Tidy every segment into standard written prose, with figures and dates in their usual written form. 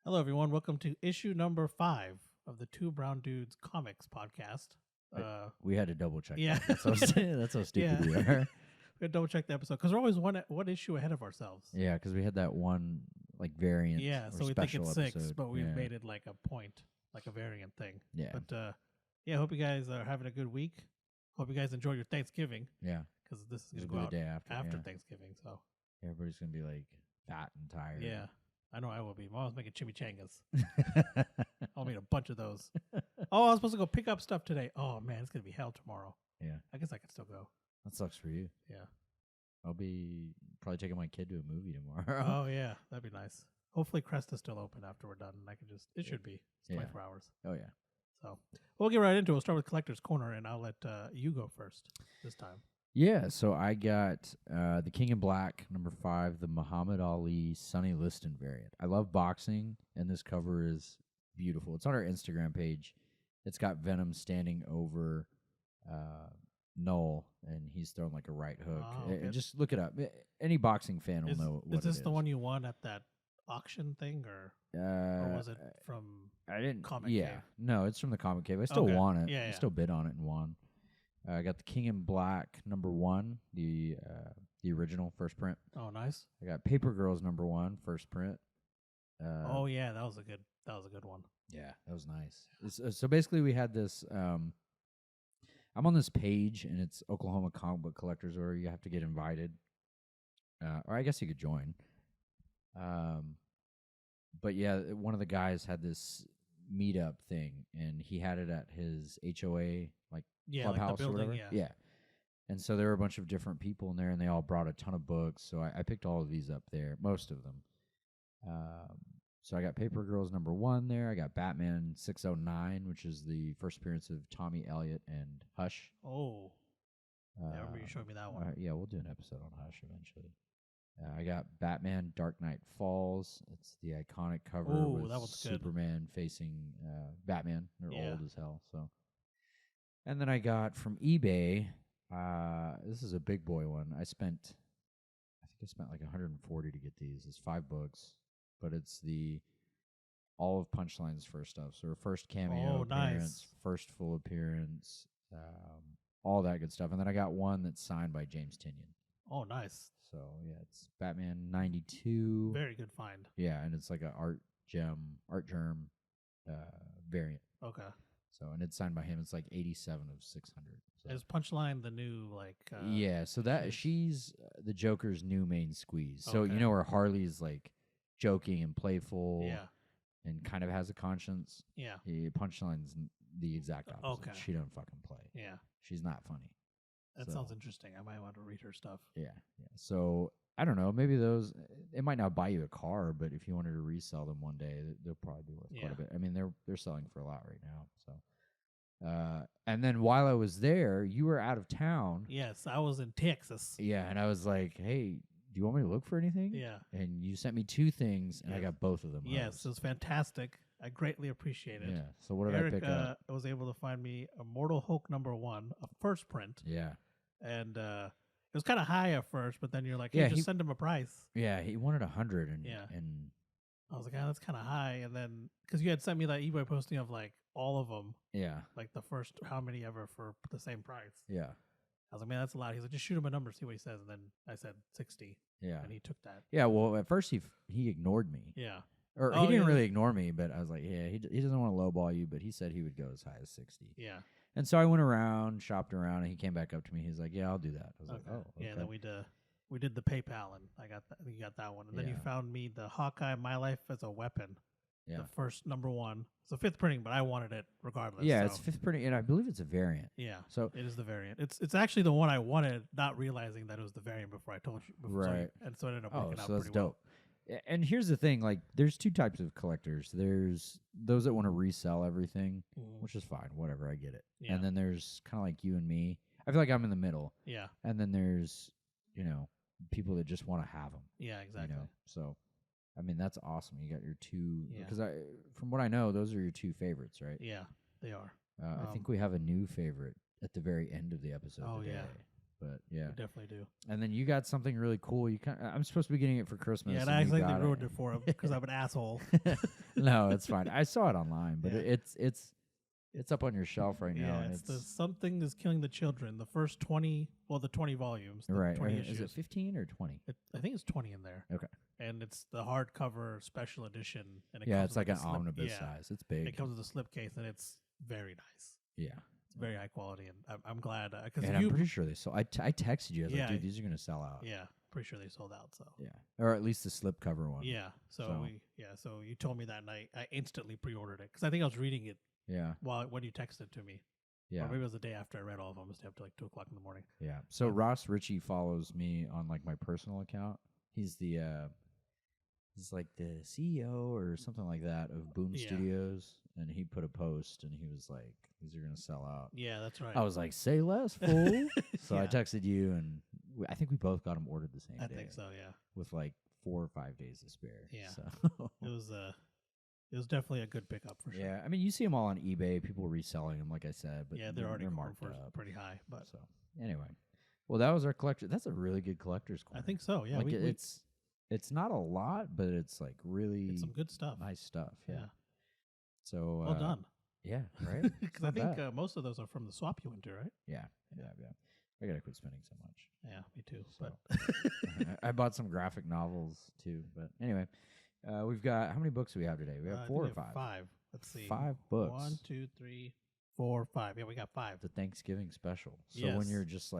Hello, everyone. Welcome to issue number 5 of the Two Brown Dudes Comics podcast. We had to double check. Yeah. That. That's how stupid we are. We had to double check the episode because we're always one issue ahead of ourselves. Yeah, because we had that one variant. Yeah, so we think it's 6, but we've made it like a point, like a variant thing. Yeah. But yeah, hope you guys are having a good week. Hope you guys enjoy your Thanksgiving. Yeah. Because this is going to go go out the day after Thanksgiving. So everybody's gonna be like fat and tired. Yeah. I know I will be. Mom's making chimichangas. I'll make a bunch of those. Oh, I was supposed to go pick up stuff today. Oh, man, it's going to be hell tomorrow. Yeah. I guess I can still go. That sucks for you. Yeah. I'll be probably taking my kid to a movie tomorrow. Oh, yeah. That'd be nice. Hopefully Crest is still open after we're done. And I can just, it should be. It's 24 hours. Oh, yeah. So we'll get right into it. We'll start with Collector's Corner, and I'll let you go first this time. Yeah, so I got the King in Black, number 5, the Muhammad Ali Sonny Liston variant. I love boxing, and this cover is beautiful. It's on our Instagram page. It's got Venom standing over Null, and he's throwing like a right hook. Oh, okay. Just look it up. Any boxing fan will know what it is. Is this the one you won at that auction thing, or was it from I didn't, Comic yeah, Cave? No, it's from the Comic Cave. I still won it. I still bid on it and won. I got the King in Black number 1, the original first print. Oh, nice. I got Paper Girls number 1 first print. Oh yeah, that was a good one. Yeah, that was nice. So basically, we had this. I'm on this page, and it's Oklahoma Comic Book Collectors, or you have to get invited, or I guess you could join. But yeah, one of the guys had this meetup thing, and he had it at his HOA clubhouse like the building, or whatever. Yeah. And so there were a bunch of different people in there, and they all brought a ton of books. So I picked all of these up there, most of them. So I got Paper Girls number 1 there. I got Batman 609, which is the first appearance of Tommy Elliott and Hush. Oh. I remember you showing me that one. Yeah, we'll do an episode on Hush eventually. I got Batman Dark Knight Falls. It's the iconic cover with that one's Superman facing Batman. They're old as hell. So, and then I got from eBay. This is a big boy one. I think I spent like $140 to get these. It's 5 books, but it's all of Punchline's first stuff. So her first cameo appearance, first full appearance, all that good stuff. And then I got one that's signed by James Tynion. Oh, nice. So yeah, it's Batman 92. Very good find. Yeah, and it's like a art germ variant. Okay. So, and it's signed by him. It's like 87 of 600. So. Is Punchline the new yeah, so she's the Joker's new main squeeze. So you know where Harley's like joking and playful. Yeah. And kind of has a conscience. Yeah. Punchline's the exact opposite. Okay. She doesn't fucking play. Yeah. She's not funny. That sounds interesting. I might want to read her stuff. Yeah. So I don't know. Maybe it might not buy you a car, but if you wanted to resell them one day, they'll probably be worth quite a bit. I mean, they're selling for a lot right now. So, and then while I was there, you were out of town. Yes, I was in Texas. Yeah, and I was like, "Hey, do you want me to look for anything?" Yeah. And you sent me 2 things, and I got both of them. Yes, it was fantastic. I greatly appreciate it. Yeah. So what did Eric, I pick up? I was able to find me Immortal Hulk number 1, a first print. Yeah. And it was kind of high at first, but then you're like, hey, just send him a price. Yeah, he wanted 100, and I was like, that's kind of high. And then because you had sent me that eBay posting of like all of them. Yeah. Like the first how many ever for the same price. Yeah. I was like, man, that's a lot. He's like, just shoot him a number, see what he says. And then I said 60. Yeah. And he took that. Yeah. Well, at first he ignored me. Yeah. Or he didn't really ignore me, but I was like, yeah, he doesn't want to lowball you, but he said he would go as high as 60. Yeah. And so I went around, shopped around, and he came back up to me. He's like, yeah, I'll do that. I was like, oh, okay. Yeah, and then we did the PayPal, and I got that. You got that one. And then you found me the Hawkeye, My Life as a Weapon. Yeah. The first number 1. It's a 5th printing, but I wanted it regardless. Yeah, it's 5th printing, and I believe it's a variant. Yeah. So it is the variant. It's actually the one I wanted, not realizing that it was the variant before I told you. Right. And so it ended up working out so that's pretty dope. And here's the thing, like, there's 2 types of collectors. There's those that want to resell everything, which is fine, whatever, I get it. Yeah. And then there's kind of like you and me. I feel like I'm in the middle. Yeah. And then there's, people that just want to have them. Yeah, exactly. So, I mean, that's awesome. You got your 2, because from what I know, those are your 2 favorites, right? Yeah, they are. I think we have a new favorite at the very end of the episode today. Yeah. But yeah, You definitely do. and then you got something really cool. I'm supposed to be getting it for Christmas. Yeah, and and I you accidentally got ruined it for him because I'm an asshole. No, it's fine. I saw it online, but Yeah. it's up on your shelf right now, Yeah, and it's the Something is Killing the Children. The first 20, the 20 volumes. The right. 20 Is issues. it 15 or 20? I think it's 20 in there. Okay. And it's the hardcover special edition. And Yeah, comes it's with like the an omnibus yeah, size. It's big. It comes with a slipcase, and it's very nice. Yeah. It's very high quality, and I'm glad because And I'm pretty sure they sold. I texted you. I was like, dude, these are gonna sell out. Yeah, pretty sure they sold out. So Yeah, or at least the slipcover one. yeah. So you told me that night. I instantly pre-ordered it because I think I was reading it. Yeah. When you texted it to me. Yeah. Or maybe it was the day after I read all of them. I stayed up to like 2 o'clock in the morning. Yeah. So Ross Ritchie follows me on like my personal account. He's he's like the CEO or something like that of Boom Studios, and he put a post and he was like, "These are gonna sell out." Yeah, that's right. I was like, "Say less, fool." So I texted you, and I think we both got them ordered the same day. I think so. Yeah. With like 4 or 5 days to spare. Yeah. So It was definitely a good pickup for sure. yeah, I mean, you see them all on eBay. People reselling them, like I said, but they're already marked for up pretty high. But so anyway, well, that was our collector. That's a really good collector's corner. I think so. Yeah, like it's not a lot, but it's like really it's some good stuff. nice stuff. Yeah. So well done. Yeah, right. Because I think most of those are from the swap you went to, right? Yeah. I gotta quit spending so much. Yeah, me too. So But I bought some graphic novels too. But anyway, we've got how many books do we have today? We have 4 or 5. 5. Let's see. 5 books. 1, 2, 3, 4, 5. Yeah, we got 5. The Thanksgiving special. So when you're just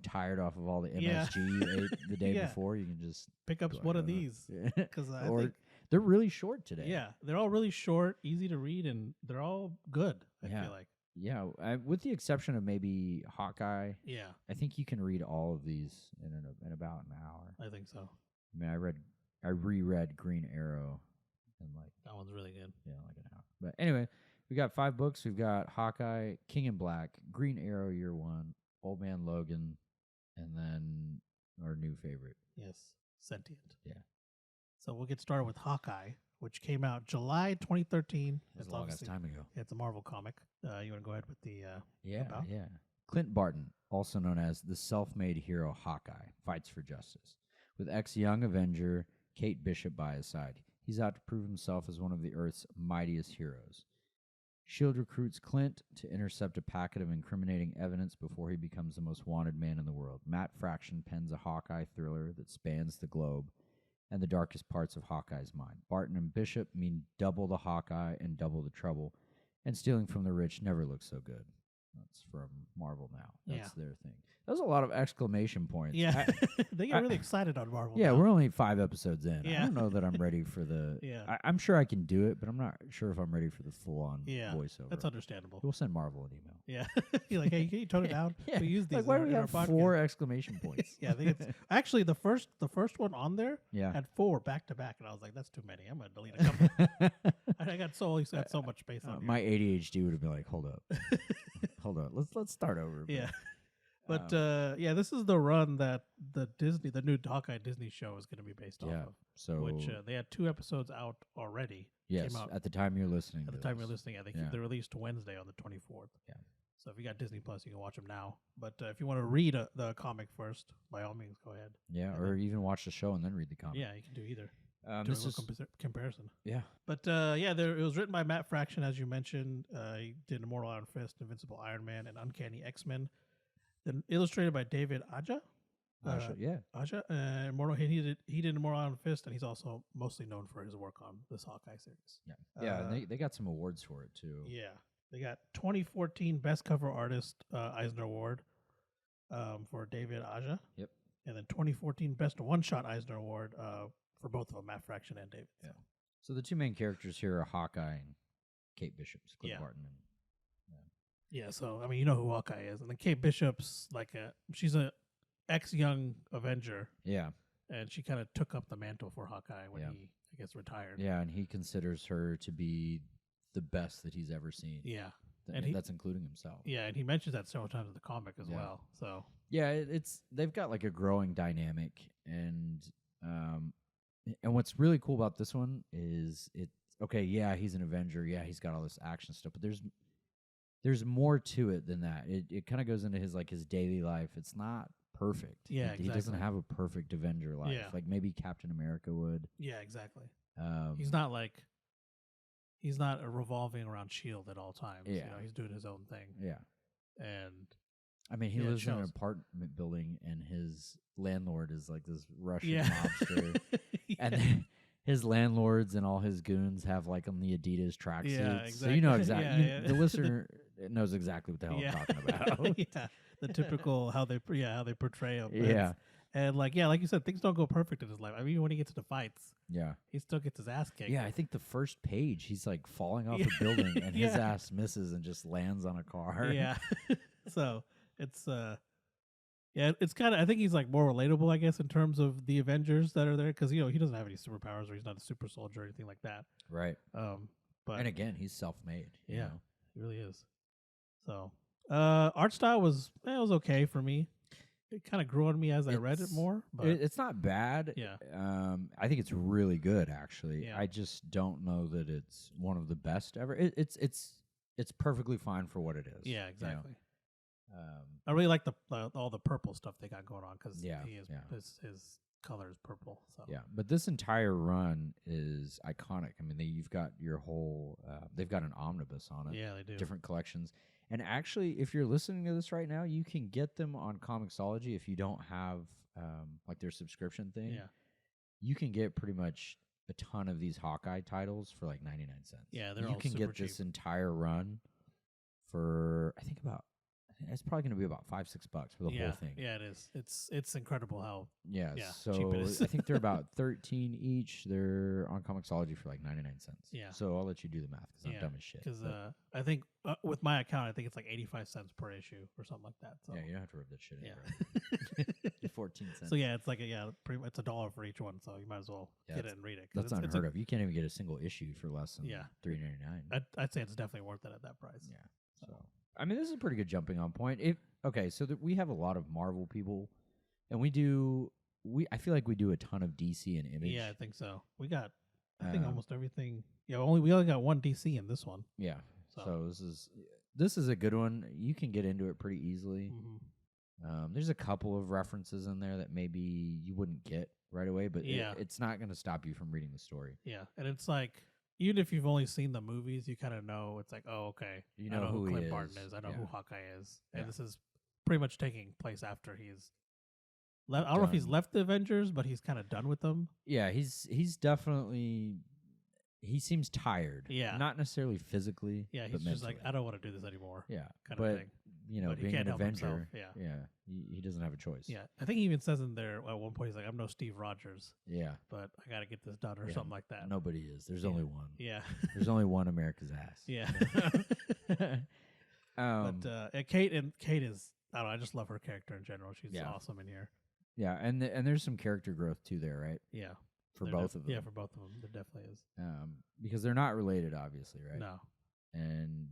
tired off of all the MSG you ate the day before, you can just pick up one of these. Because I think they're really short today. Yeah, they're all really short, easy to read, and they're all good. I feel like. Yeah, with the exception of maybe Hawkeye. Yeah, I think you can read all of these in about an hour. I think so. I mean, I reread Green Arrow, and like that one's really good. Yeah, like an hour. But anyway, we got 5 books. We've got Hawkeye, King in Black, Green Arrow Year 1, Old Man Logan, and then our new favorite. Yes, Sentient. Yeah. So we'll get started with Hawkeye, which came out July 2013. That's a long time ago. Yeah, it's a Marvel comic. You want to go ahead with the yeah. about? Yeah. Clint Barton, also known as the self-made hero Hawkeye, fights for justice. With ex-young Avenger Kate Bishop by his side, he's out to prove himself as one of the Earth's mightiest heroes. S.H.I.E.L.D. recruits Clint to intercept a packet of incriminating evidence before he becomes the most wanted man in the world. Matt Fraction pens a Hawkeye thriller that spans the globe and the darkest parts of Hawkeye's mind. Barton and Bishop mean double the Hawkeye and double the trouble, and stealing from the rich never looks so good. That's from Marvel now. That's their thing. That was a lot of exclamation points. Yeah, they get really excited on Marvel. Yeah, now. we're only 5 episodes in. Yeah. I don't know that I'm ready for the. Yeah, I'm sure I can do it, but I'm not sure if I'm ready for the full-on voiceover. That's understandable. We'll send Marvel an email. Yeah, you're like, hey, can you tone it down? Yeah. We use these. Like, why do we in have our 4 exclamation points? Yeah, I think it's actually the first one on there. Yeah. Had 4 back to back, and I was like, that's too many. I'm gonna delete a couple. I got so much space on my ADHD would have been like, hold up, hold up, let's start over. Yeah. But this is the run that the new Hawkeye Disney show is going to be based off of. So which they had 2 episodes out already. Yes, Came out at the time you're listening. At the time you're listening, I think they're released Wednesday on the 24th. Yeah. So if you got Disney Plus, you can watch them now. But if you want to read the comic first, by all means, go ahead. Yeah, or even watch the show and then read the comic. Yeah, you can do either. This is comparison. Yeah. But it was written by Matt Fraction, as you mentioned. He did Immortal Iron Fist, Invincible Iron Man, and Uncanny X-Men. Then illustrated by David Aja. Aja. Immortal. He did Immortal Iron Fist, and he's also mostly known for his work on this Hawkeye series. Yeah. And they got some awards for it too. Yeah. They got 2014 Best Cover Artist Eisner Award for David Aja. Yep. And then 2014 Best One Shot Eisner Award for both of them, Matt Fraction and David. Yeah. So the 2 main characters here are Hawkeye and Kate Bishop's Clint Barton. Yeah, so I mean, you know who Hawkeye is, and then Kate Bishop's she's a ex-young Avenger. Yeah, and she kind of took up the mantle for Hawkeye when he, I guess, retired. Yeah, and he considers her to be the best that he's ever seen. Yeah, and that's including himself. Yeah, and he mentions that several times in the comic as well. So yeah, they've got like a growing dynamic, and what's really cool about this one is it's okay. Yeah, he's an Avenger. Yeah, he's got all this action stuff, but there's more to it than that. It kind of goes into his daily life. It's not perfect. Yeah, exactly. He doesn't have a perfect Avenger life. Yeah. Like maybe Captain America would. Yeah, exactly. He's not revolving around Shield at all times. Yeah, he's doing his own thing. Yeah, and I mean, he lives in an apartment building, and his landlord is like this Russian mobster, and then his landlords and all his goons have like on the Adidas tracksuits. Yeah, exactly. So you know exactly. The listener knows exactly what the hell I'm talking about. Yeah, the typical how they portray him. Yeah. And like you said, things don't go perfect in his life. I mean, when he gets into fights, he still gets his ass kicked. Yeah, I think the first page he's like falling off a building, and his ass misses and just lands on a car. Yeah, so it's it's kind of, I think he's like more relatable, I guess, in terms of the Avengers that are there, because he doesn't have any superpowers, or he's not a super soldier or anything like that. Right. But and again, he's self-made. Yeah, he really is. So art style was okay for me. It kind of grew on me as I read it more. But it's not bad. Yeah. I think it's really good, actually. Yeah. I just don't know that it's one of the best ever. It's perfectly fine for what it is. Yeah, exactly. I really like all the purple stuff they got going on, because his color is purple. So yeah, but this entire run is iconic. I mean, you've got your whole. They've got an omnibus on it. Yeah, they do. Different collections. And actually, if you're listening to this right now, you can get them on Comixology if you don't have like their subscription thing. Yeah. You can get pretty much a ton of these Hawkeye titles for like 99 cents. Yeah, they're you all can super get cheap. this entire run for I think it's probably going to be about $5-6 for the whole thing. Yeah, it is. It's incredible how so cheap it is. I think they're about 13 each. They're on Comixology for like 99 cents. Yeah. So I'll let you do the math because I'm dumb as shit. Because I think with my account, I think it's like 85 cents per issue or something like that. So yeah, you don't have to rub that shit in. Yeah. 14 cents. So yeah, it's like it's $1 for each one. So you might as well get it and read it. That's unheard of. You can't even get a single issue for less than $3.99. I'd say it's definitely worth it at that price. Yeah. So I mean, this is a pretty good jumping on point. So we have a lot of Marvel people, and I feel like we do a ton of DC and Image. Yeah, I think so. We got, I think almost everything. Yeah, we only got one DC in this one. Yeah. So this is a good one. You can get into it pretty easily. Mm-hmm. There's a couple of references in there that maybe you wouldn't get right away, but it's not going to stop you from reading the story. Yeah, and it's like, even if you've only seen the movies, you kind of know. It's like, oh, okay, you know who Clint Barton is. I know who Hawkeye is, and this is pretty much taking place after he's left. I don't know if he's left the Avengers, but he's kind of done with them. Yeah, he's definitely. He seems tired. Yeah, not necessarily physically. Yeah, he's but just mentally. like, I don't want to do this anymore. Yeah, kind of thing. But being an Avenger, yeah, he doesn't have a choice. Yeah, I think he even says in there at one point, he's like, "I'm no Steve Rogers." Yeah, but I got to get this done or something like that. Nobody is. There's only one. Yeah, there's only one America's ass. Yeah. But Kate is, I don't know, I just love her character in general. She's awesome in here. Yeah, and there's some character growth too there, right? Yeah, for both of them. Yeah, for both of them, there definitely is. Because they're not related, obviously, right? No.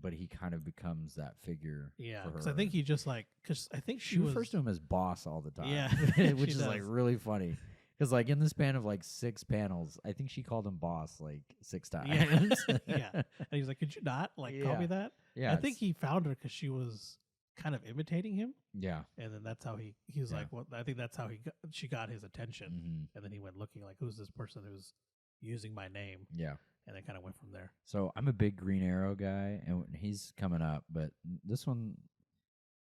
But he kind of becomes that figure. Yeah, because I think he just because I think she refers to him as boss all the time. Yeah, which is like really funny. Because like in the span of like 6 panels, I think she called him boss like 6 times. Yeah, and he's like, "Could you not call me that?" Yeah, I think he found her because she was kind of imitating him. Yeah, and then that's how he was like, "Well, I think that's how she got his attention." Mm-hmm. And then he went looking like, "Who's this person who's using my name?" Yeah. And then kind of went from there. So I'm a big Green Arrow guy, and he's coming up. But this one,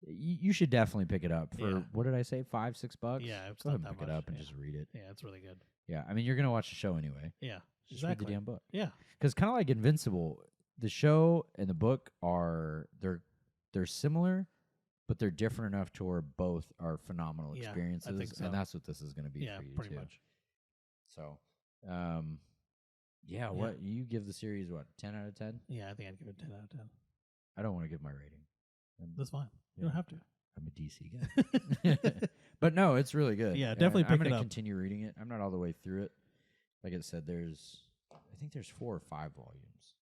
you should definitely pick it up for what did I say, $5-6? Yeah, go ahead and pick it up and just read it. Yeah, it's really good. Yeah, I mean you're gonna watch the show anyway. Yeah, just read the damn book. Yeah, because kind of like Invincible, the show and the book they're similar, but they're different enough to where both are phenomenal experiences. I think so. And that's what this is going to be for you pretty too. much. So, what you give the series? What, 10 out of 10? Yeah, I think I'd give it 10 out of 10. I don't want to give my rating. That's fine. You don't have to. I'm a DC guy, but no, it's really good. Yeah, definitely pick it up. I'm going to continue reading it. I'm not all the way through it. Like I said, I think there's 4 or 5 volumes.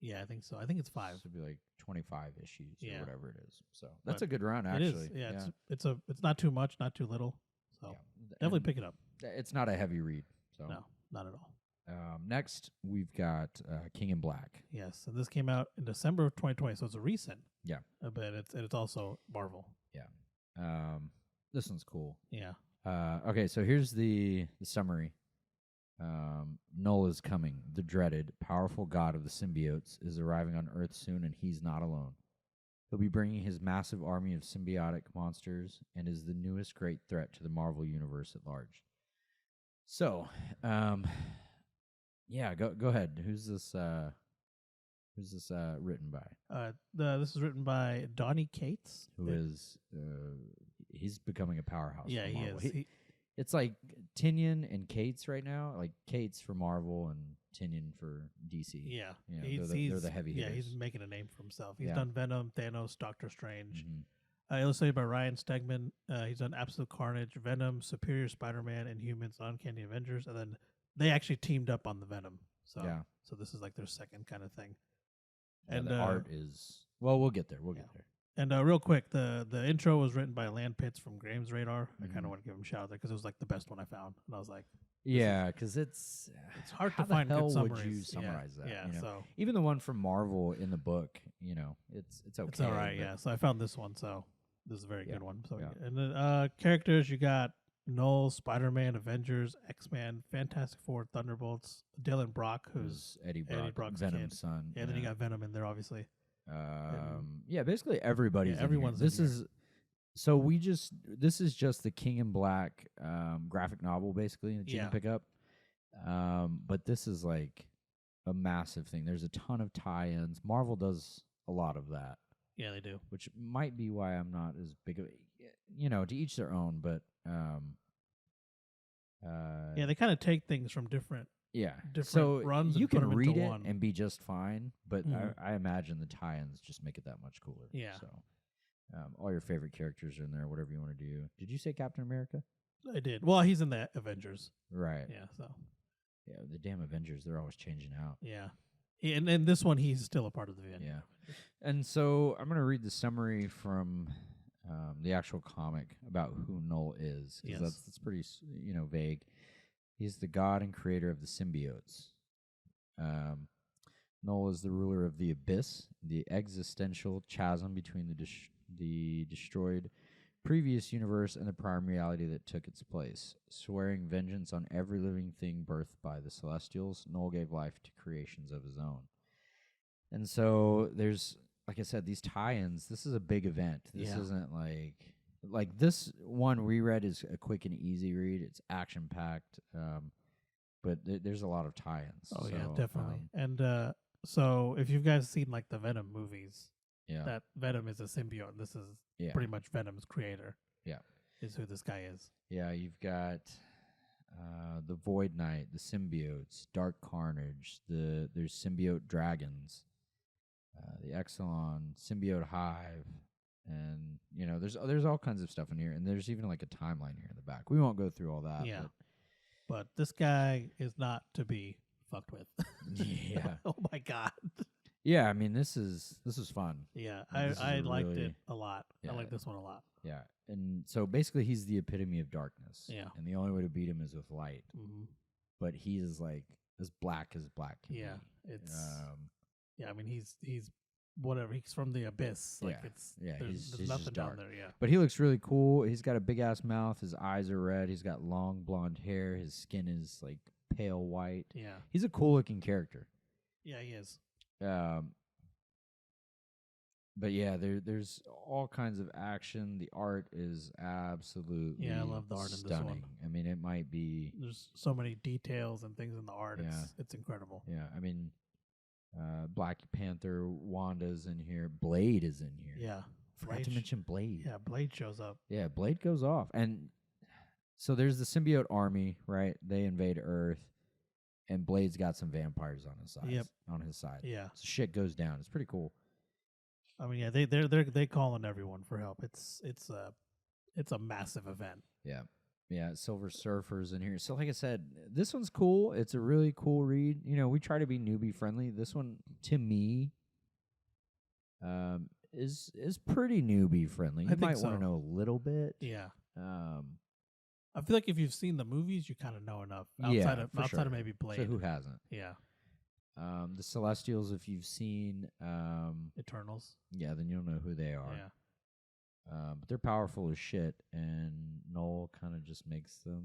Yeah, I think so. I think it's 5. So it'd be like 25 issues or whatever it is. So that's but a good run, actually. It is. Yeah, it's not too much, not too little. So definitely pick it up. It's not a heavy read. So no, not at all. Next, we've got King in Black. Yes, and this came out in December of 2020, so it's a recent. Yeah. But it's also Marvel. Yeah. This one's cool. Yeah. Okay, so here's the summary. Null is coming. The dreaded, powerful god of the symbiotes is arriving on Earth soon, and he's not alone. He'll be bringing his massive army of symbiotic monsters and is the newest great threat to the Marvel Universe at large. So, yeah, go ahead. Who's this written by? This is written by Donny Cates, who is he's becoming a powerhouse. Yeah, for Marvel. he is. It's like Tynion and Cates right now, like Cates for Marvel and Tynion for DC. Yeah, they're the heavy hitters. Yeah, he's making a name for himself. He's done Venom, Thanos, Doctor Strange. Mm-hmm. Illustrated by Ryan Stegman. He's done Absolute Carnage, Venom, Superior Spider-Man, Inhumans, Uncanny Avengers, and then they actually teamed up on the Venom. So this is like their second kind of thing. Yeah, and the art is we'll get there. We'll get there. And real quick, the intro was written by Land Pitts from Graham's Radar. I kind of want to give him a shout out there because it was like the best one I found, and I was like, yeah, because it's hard to find good summaries. Would you summarize that? Yeah, so even the one from Marvel in the book, it's okay. It's all right. Yeah, so I found this one, so this is a very good one. So and then characters, you got Null, Spider-Man, Avengers, X-Men, Fantastic Four, Thunderbolts, Dylan Brock, who's Eddie Brock's Venom's son. Yeah, then you got Venom in there, obviously. Basically everybody's everyone's in here. This is just the King in Black graphic novel basically that you can pick up. But this is like a massive thing. There's a ton of tie-ins. Marvel does a lot of that. Yeah, they do. Which might be why I'm not as big of to each their own, but they kind of take things from different so runs. You can can read it one. and be just fine, but I imagine the tie-ins just make it that much cooler. Yeah. So all your favorite characters are in there, whatever you want to do. Did you say Captain America? I did. Well, he's in the Avengers. Right. Yeah, so. Yeah, the damn Avengers, they're always changing out. Yeah. And this one, he's still a part of the Avengers. Yeah. And so I'm going to read the summary from the actual comic about who Null is. Because that's pretty, vague. He's the god and creator of the symbiotes. Null is the ruler of the abyss, the existential chasm between the destroyed previous universe and the prime reality that took its place. Swearing vengeance on every living thing birthed by the Celestials, Null gave life to creations of his own. And so there's, like I said, these tie-ins. This is a big event. This isn't like this one we read is a quick and easy read. It's action-packed, but there's a lot of tie-ins. Oh, yeah, definitely. And so if you guys seen like the Venom movies, that Venom is a symbiote. This is pretty much Venom's creator. Yeah. Is who this guy is. Yeah, you've got the Void Knight, the symbiotes, Dark Carnage, there's symbiote dragons, the Exelon, symbiote hive, and there's all kinds of stuff in here, and there's even like a timeline here in the back. We won't go through all that. Yeah. But this guy is not to be fucked with. Yeah. Oh my god. Yeah, I mean this is fun. Yeah, I liked it a lot. Yeah. I like this one a lot. Yeah, and so basically he's the epitome of darkness. Yeah, and the only way to beat him is with light. Mm-hmm. But he is like as black can be. It's I mean he's whatever. He's from the abyss. Like there's nothing just down there. Yeah, but he looks really cool. He's got a big ass mouth. His eyes are red. He's got long blonde hair. His skin is like pale white. Yeah, he's a cool looking character. Yeah, he is. But yeah, there's all kinds of action. The art is absolutely I love the art stunning. In this one. I mean, it might be there's so many details and things in the art. Yeah. It's incredible. Yeah, I mean, Black Panther, Wanda's in here, Blade is in here. Yeah, forgot to mention Blade. Yeah, Blade shows up. Yeah, Blade goes off, and so there's the symbiote army, right? They invade Earth. And Blade's got some vampires on his side. Yep. On his side. Yeah. So shit goes down. It's pretty cool. I mean, yeah, they call on everyone for help. It's a massive event. Yeah. Yeah, Silver Surfer's in here. So like I said, this one's cool. It's a really cool read. We try to be newbie friendly. This one to me is pretty newbie friendly. You might want to know a little bit. Yeah. I feel like if you've seen the movies, you kind of know enough outside of maybe Blade. So who hasn't? Yeah. The Celestials, if you've seen Eternals. Yeah, then you'll know who they are. Yeah. But they're powerful as shit, and Noel kind of just makes them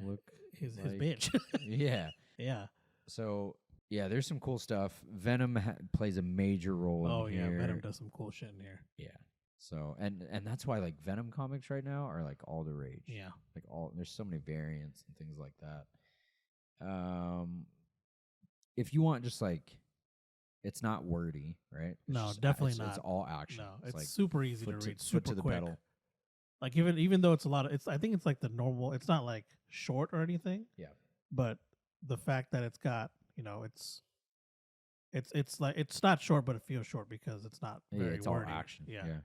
look his bitch. Yeah. Yeah. So yeah, there's some cool stuff. Venom plays a major role in here. Yeah, Venom does some cool shit in here. Yeah. So and that's why like Venom comics right now are like all the rage. Yeah. Like there's so many variants and things like that. If you want just like it's not wordy, right? No, just, definitely not. It's all action. No, it's like super easy to read, super to the quick. pedal. Like even though it's a lot of I think it's like the normal. It's not like short or anything. Yeah. But the fact that it's got it's like it's not short, but it feels short because it's not very it's wordy. all action. Yeah.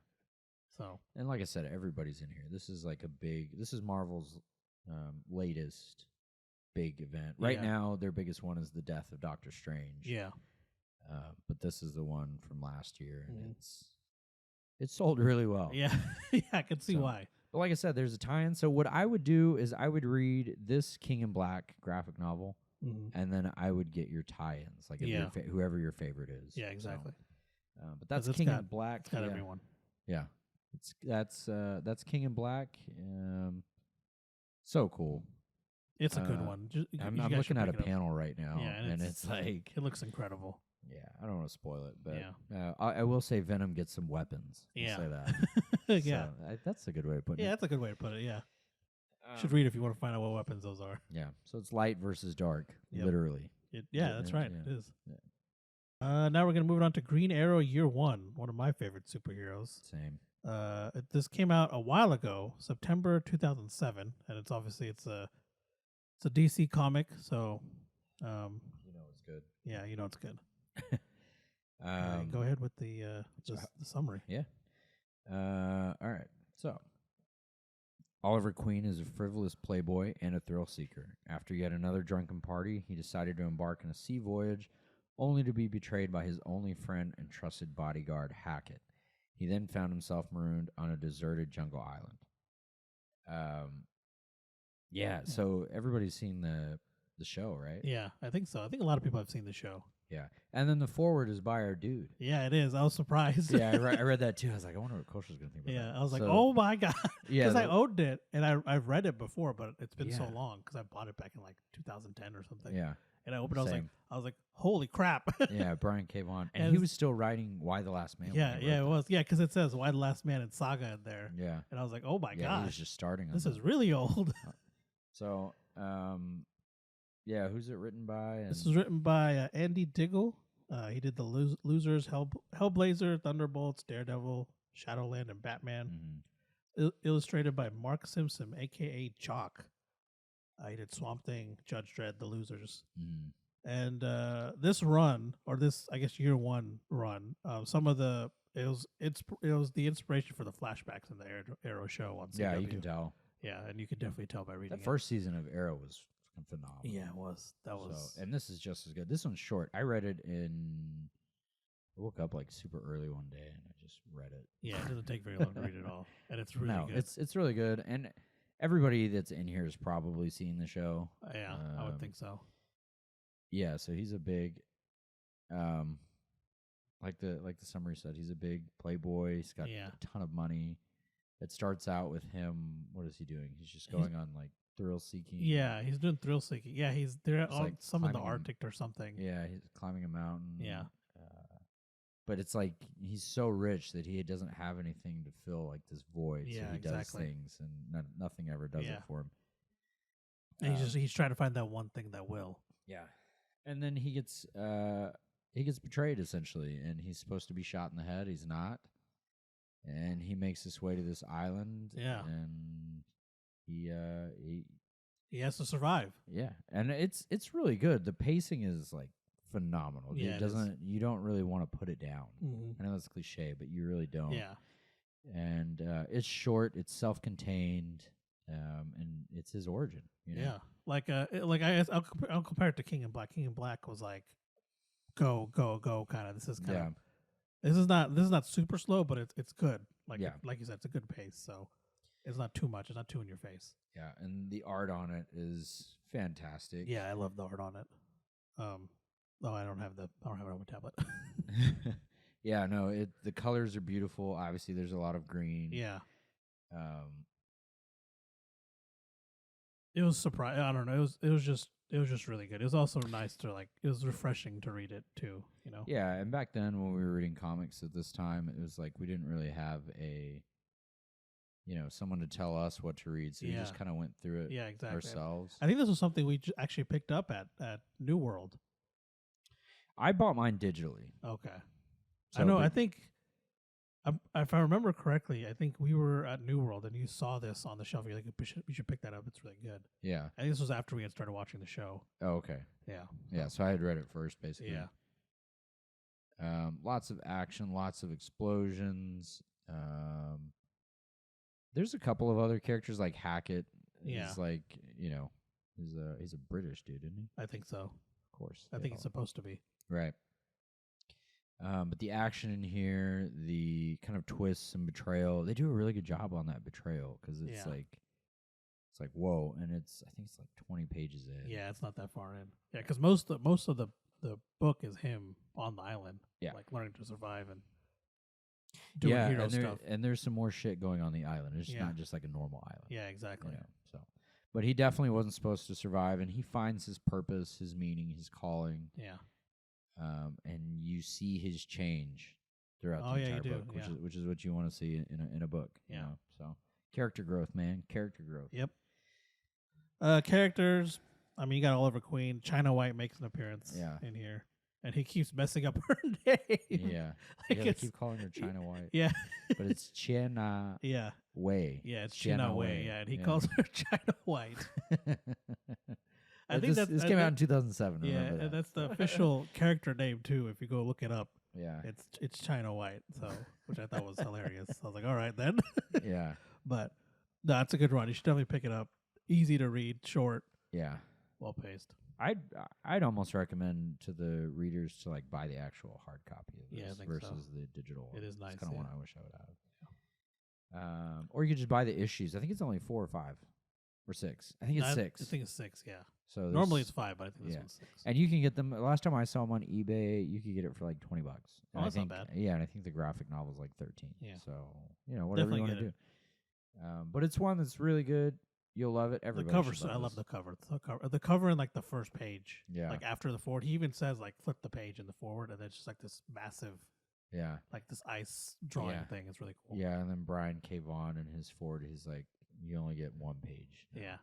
So and like I said, everybody's in here. This is like this is Marvel's latest big event. Right now, their biggest one is the death of Doctor Strange. Yeah. But this is the one from last year, and it's sold really well. Yeah, yeah, I can see why. But like I said, there's a tie-in. So what I would do is I would read this King in Black graphic novel, and then I would get your tie-ins, like whoever your favorite is. Yeah, exactly. So, but that's King in Black. It's got everyone. Yeah, that's King in Black. So cool. It's a good one. I'm looking at a panel right now, and it's like it looks incredible. Yeah, I don't want to spoil it, but I will say Venom gets some weapons. Yeah, I'll say that. Yeah, that's a good way to put it. Yeah, that's a good way to put it. Yeah, should read if you want to find out what weapons those are. Yeah, so it's light versus dark, literally. That's right. It is. Yeah. Now we're gonna move on to Green Arrow Year One of my favorite superheroes. Same. This came out a while ago, September 2007, and it's a DC comic, so you know it's good. Yeah, you know it's good. Go ahead with the summary. Yeah. All right. So, Oliver Queen is a frivolous playboy and a thrill seeker. After yet another drunken party, he decided to embark on a sea voyage, only to be betrayed by his only friend and trusted bodyguard, Hackett. He then found himself marooned on a deserted jungle island. So everybody's seen the show, right? Yeah, I think so. I think a lot of people have seen the show. Yeah, and then the forward is by our dude. Yeah, it is. I was surprised. Yeah, I read that too. I was like, I wonder what Kaushal's going to think about that. Yeah, I was like, oh my God. Yeah. Because I owned it, and I've read it before, but it's been so long because I bought it back in like 2010 or something. Yeah. And I opened it, I was like, holy crap. Yeah, Brian K. Vaughan. And he was still writing Why the Last Man. Yeah, it was. Yeah, because it says Why the Last Man and Saga in there. Yeah. And I was like, oh my gosh. He was just starting on this is really old. So, who's it written by? This is written by Andy Diggle. He did the Losers, Hellblazer, Thunderbolts, Daredevil, Shadowland, and Batman. Illustrated by Mark Simpson, a.k.a. Chalk. He did Swamp Thing, Judge Dredd, The Losers. And this run, or this, I guess, year one run, it was the inspiration for the flashbacks in the Arrow show on CW. Yeah, you can tell. Yeah, and you can definitely tell by reading that first season of Arrow was phenomenal. Yeah, it was. And this is just as good. This one's short. I read it I woke up like super early one day and I just read it. Yeah, it doesn't take very long to read it all, and it's really good. It's really good, and everybody that's in here has probably seen the show. Yeah, I would think so. Yeah, so he's a big, like the summary said, he's a big playboy. He's got a ton of money. It starts out with him. What is he doing? He's just going on like thrill seeking. Yeah, he's doing thrill seeking. Yeah, he's there on some in the Arctic or something. Yeah, he's climbing a mountain. Yeah. But it's like he's so rich that he doesn't have anything to fill like this void. Yeah, so he does things, and nothing ever does it for him. And he's trying to find that one thing that will. Yeah. And then he gets betrayed essentially, and he's supposed to be shot in the head. He's not. And he makes his way to this island. Yeah. And he has to survive. Yeah. And it's really good. The pacing is like phenomenal. Yeah, you don't really want to put it down. Mm-hmm. I know that's cliche, but you really don't. Yeah. And it's short, it's self-contained, and it's his origin. You know? Yeah. I'll compare it to King in Black. King in Black was like go kind of. This is kind of this is not super slow, but it's good. Like you said, it's a good pace. So It's not too much. It's not too in your face. Yeah, and the art on it is fantastic. Yeah, I love the art on it. I don't have it on my tablet. Yeah, no, the colors are beautiful. Obviously, there's a lot of green. Yeah. It was surprising. I don't know. It was just really good. It was also nice to it was refreshing to read it too, you know. Yeah, and back then when we were reading comics at this time, it was like we didn't really have someone to tell us what to read, so we just kind of went through it exactly. ourselves. I think this was something we actually picked up at New World. I bought mine digitally. Okay. So I know. I think, if I remember correctly, I think we were at New World and you saw this on the shelf. You're like, you should pick that up. It's really good. Yeah. I think this was after we had started watching the show. Oh, okay. Yeah. Yeah. So I had read it first, basically. Yeah. Lots of action, lots of explosions. There's a couple of other characters like Hackett. Yeah. He's like, he's a British dude, isn't he? I think so. Of course. I think he's supposed to be. Right. But the action in here, the kind of twists and betrayal, they do a really good job on that betrayal because it's like whoa, and I think it's like 20 pages in. Yeah, it's not that far in. Yeah, because most of the book is him on the island, like learning to survive and doing hero stuff. And there's some more shit going on the island. It's not just like a normal island. Yeah, exactly. But he definitely wasn't supposed to survive, and he finds his purpose, his meaning, his calling. Yeah. And you see his change throughout the entire book, which is what you want to see in a book. Yeah. You know? So character growth, man. Character growth. Yep. Characters. I mean, you got Oliver Queen. China White makes an appearance in here, and he keeps messing up her name. Yeah. They keep calling her China White. Yeah. But it's China. Yeah. Wei. Yeah, it's China Wei. Yeah, and he calls her China White. I think this came out in 2007. Yeah, and that's the official character name too. If you go look it up, it's China White. So, which I thought was hilarious. I was like, all right then. Yeah, but no, it's a good run. You should definitely pick it up. Easy to read, short. Yeah, well paced. I'd almost recommend to the readers to like buy the actual hard copy of this versus the digital one. It is nice. It's kind of one I wish I would have. Or you could just buy the issues. I think it's only 4 or 5 or 6. I think it's 6. I think it's 6. Yeah. So normally it's 5, but I think this one's 6. And you can get them. Last time I saw them on eBay, you could get it for like $20. Oh, that's not bad. Yeah, and I think the graphic novel's like 13. Yeah. So whatever you want to do. But it's one that's really good. You'll love it. Everybody. The cover. I love the cover. The cover in like the first page. Yeah. Like after the forward, he even says like flip the page in the forward, and it's just like this massive. Yeah. Like this ice drawing thing. It's really cool. Yeah, and then Brian K. Vaughan in his forward, he's like, you only get 1 page. Yeah.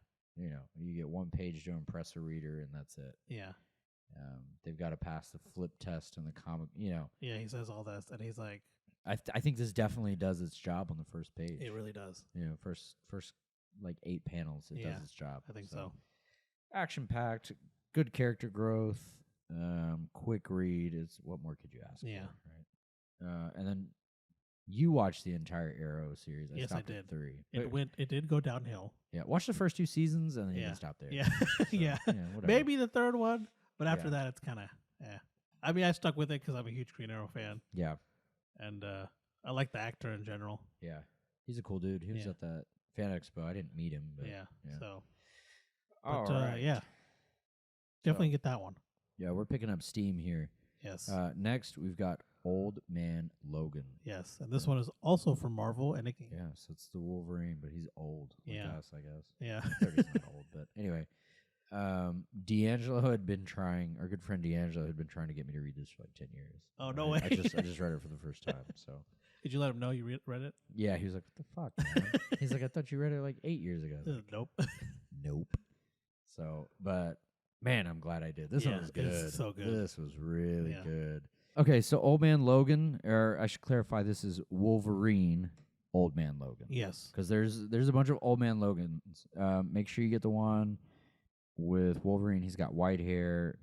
You get 1 page to impress a reader, and that's it. Yeah. They've got to pass the flip test in the comic. Yeah, he says all this, and he's like, I think this definitely does its job on the first page. It really does. First like 8 panels, it does its job. I think so. Action packed, good character growth, quick read. What more could you ask for? Right. And then you watched the entire Arrow series. Yes, I did. At 3. It did go downhill. Yeah, watch the first 2 seasons and then you can stop there. Yeah, so, maybe the third one, but after that, it's kind of I mean, I stuck with it because I'm a huge Green Arrow fan. Yeah, and I like the actor in general. Yeah, he's a cool dude. He was at that Fan Expo. I didn't meet him, but so. All right. Definitely get that one. Yeah, we're picking up steam here. Yes. Next, we've got Old Man Logan. Yes, and this one is also from Marvel, and so it's the Wolverine, but he's old. Like us, I guess. Yeah, 30's not old, but anyway. D'Angelo had been trying. Our good friend D'Angelo had been trying to get me to read this for like 10 years. Oh no way! I just read it for the first time. So. Did you let him know you read it? Yeah, he was like, "What the fuck?" Man? He's like, "I thought you read it like 8 years ago." Like, nope. Nope. So, but man, I'm glad I did. This one was good. It's so good. This was really good. Okay, so Old Man Logan, or I should clarify, this is Wolverine, Old Man Logan. Yes, because there's a bunch of Old Man Logans. Make sure you get the one with Wolverine. He's got white hair,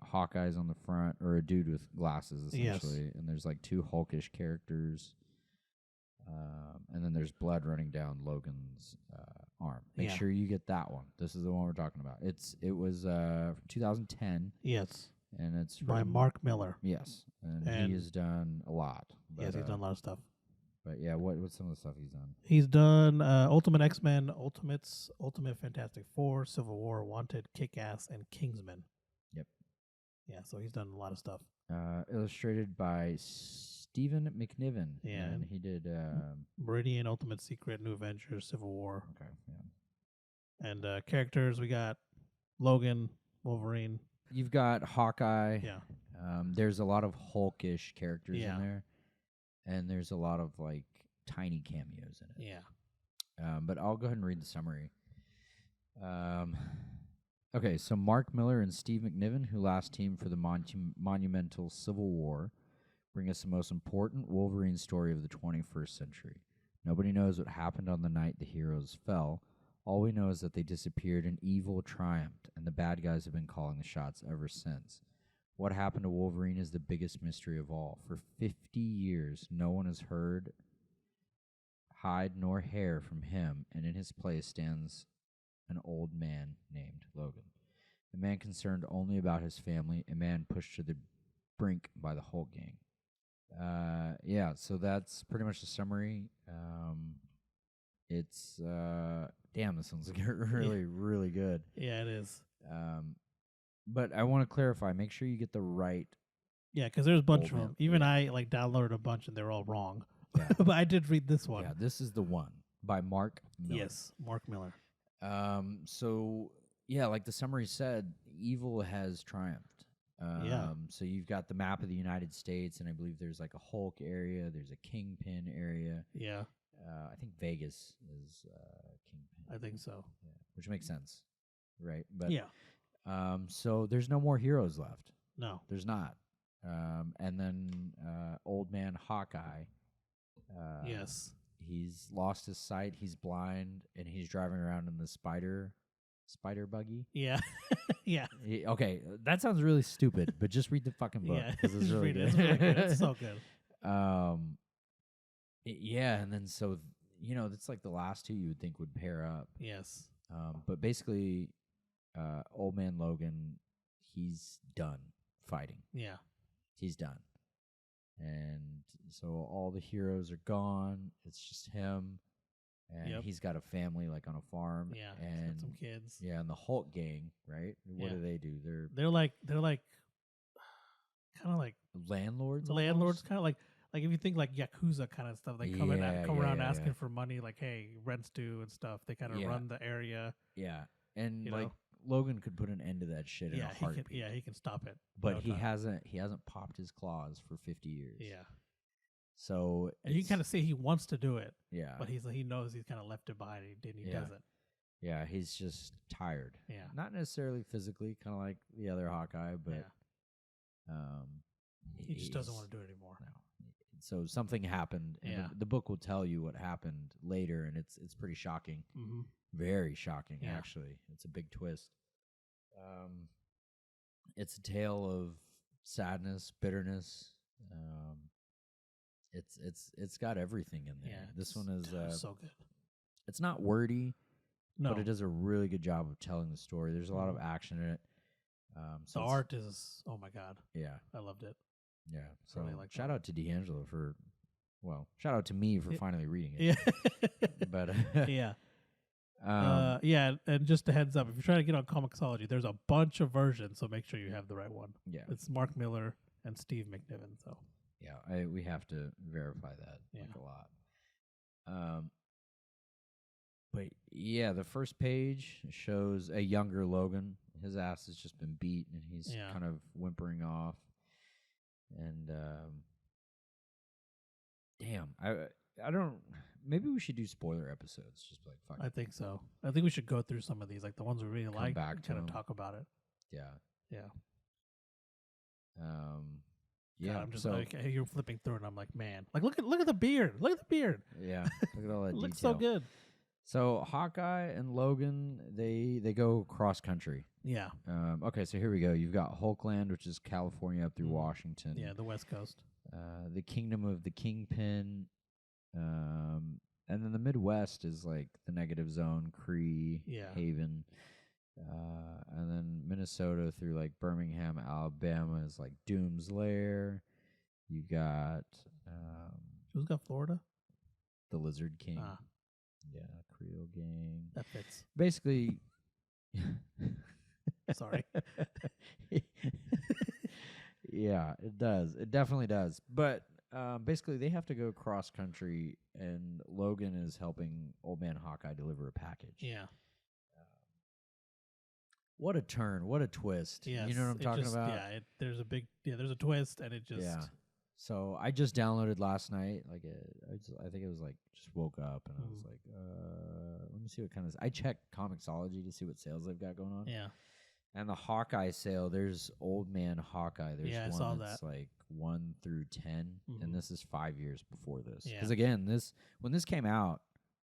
Hawkeye's on the front, or a dude with glasses essentially, and there's like 2 Hulkish characters, and then there's blood running down Logan's arm. Make sure you get that one. This is the one we're talking about. It was from 2010. Yes, and it's by Mark Miller. Yes, and he has done a lot. But, yes, he's done a lot of stuff. But yeah, what's some of the stuff he's done? He's done Ultimate X-Men, Ultimates, Ultimate Fantastic Four, Civil War, Wanted, Kick-Ass, and Kingsman. Yep. Yeah, so he's done a lot of stuff. Illustrated by Stephen McNiven. Yeah. And he did... Meridian, Ultimate Secret, New Avengers, Civil War. Okay, yeah. And characters, we got Logan, Wolverine. You've got Hawkeye. Yeah. There's a lot of Hulkish characters in there. And there's a lot of, like, tiny cameos in it. Yeah. But I'll go ahead and read the summary. Okay, so Mark Miller and Steve McNiven, who last teamed for the monumental Civil War, bring us the most important Wolverine story of the 21st century. Nobody knows what happened on the night the heroes fell. All we know is that they disappeared and evil triumphed, and the bad guys have been calling the shots ever since. What happened to Wolverine is the biggest mystery of all. For 50 years, no one has heard hide nor hair from him, and in his place stands an old man named Logan. A man concerned only about his family, a man pushed to the brink by the Hulk gang. Yeah, so that's pretty much the summary. It's damn, this one's really good. Yeah, it is. But I want to clarify, make sure you get the right. Yeah, because there's a bunch of them. Even I downloaded a bunch and they're all wrong. Yeah. But I did read this one. Yeah, this is the one by Mark Miller. Yes, Mark Miller. So yeah, like the summary said, evil has triumphed. So you've got the map of the United States, and I believe there's like a Hulk area, there's a Kingpin area. Yeah. I think Vegas is Kingpin. I think so. Yeah, which makes sense, right? But yeah. So there's no more heroes left. No, there's not. And then old man Hawkeye. Yes. He's lost his sight. He's blind, and he's driving around in the spider buggy. Yeah. Yeah. Okay, that sounds really stupid, but just read the fucking book because it's really good. It's really good. It's so good. Yeah, and then so that's like the last two you would think would pair up. Yes. But basically, old man Logan, he's done fighting. Yeah. He's done. And so all the heroes are gone. It's just him. And he's got a family like on a farm. Yeah. And got some kids. Yeah, and the Hulk gang, right? What do? They're like kind of like landlords. Landlords, kind of like if you think like Yakuza kind of stuff. They come around asking for money, like, hey, rent's due and stuff. They kind of run the area. Yeah. And Logan could put an end to that shit in a heartbeat. He can stop it. But he hasn't popped his claws for 50 years. Yeah. So and you can kind of see he wants to do it. Yeah. But he knows he's kind of left it behind. He doesn't. Yeah, he's just tired. Yeah. Not necessarily physically, kind of like the other Hawkeye, but he just doesn't want to do it anymore. No. So something happened, and the book will tell you what happened later, and it's pretty shocking. Mm-hmm. Very shocking, actually. It's a big twist. It's a tale of sadness, bitterness. It's got everything in there. Yeah, this one is so good. It's not wordy, no, but it does a really good job of telling the story. There's a lot of action in it. So the art is, oh my god. Yeah, I loved it. Yeah. So really like shout out to D'Angelo shout out to me for finally reading it. Yeah. But yeah. And just a heads up, if you're trying to get on Comixology, there's a bunch of versions, so make sure you have the right one. Yeah. It's Mark Miller and Steve McNiven, so. Yeah, we have to verify that like a lot. But yeah, the first page shows a younger Logan. His ass has just been beat, and he's kind of whimpering off. And damn, I don't. Maybe we should do spoiler episodes. Just like fuck. I think so. I think we should go through some of these, like the ones we really like, and kind of talk about it. Yeah. Yeah. Yeah. God, I'm just like you're flipping through, and I'm like, man, like look at the beard. Look at the beard. Yeah. Look at all that. It looks detail. so good. So Hawkeye and Logan, they go cross country. Yeah. Okay, so here we go. You've got Hulkland, which is California up through Washington. Yeah, the West Coast. The Kingdom of the Kingpin. And then the Midwest is like the Negative Zone, Cree, Haven. And then Minnesota through like Birmingham, Alabama is like Doom's Lair. You got who's got Florida? the Lizard King. Yeah, Creole Gang. That fits. Basically, sorry. Yeah, it does. It definitely does. But basically, they have to go cross country, and Logan is helping Old Man Hawkeye deliver a package. Yeah. What a turn! What a twist! Yes, you know what I'm talking about? Yeah, there's a twist, and it just So I just downloaded last night. Like I think it was like just woke up and I was like, let me see what kind of. I checked Comixology to see what sales they've got going on. Yeah. And the Hawkeye sale, there's Old Man Hawkeye. There's I one saw that's that. like 1 through 10, and this is 5 years before this. Yeah. Because again, when this came out,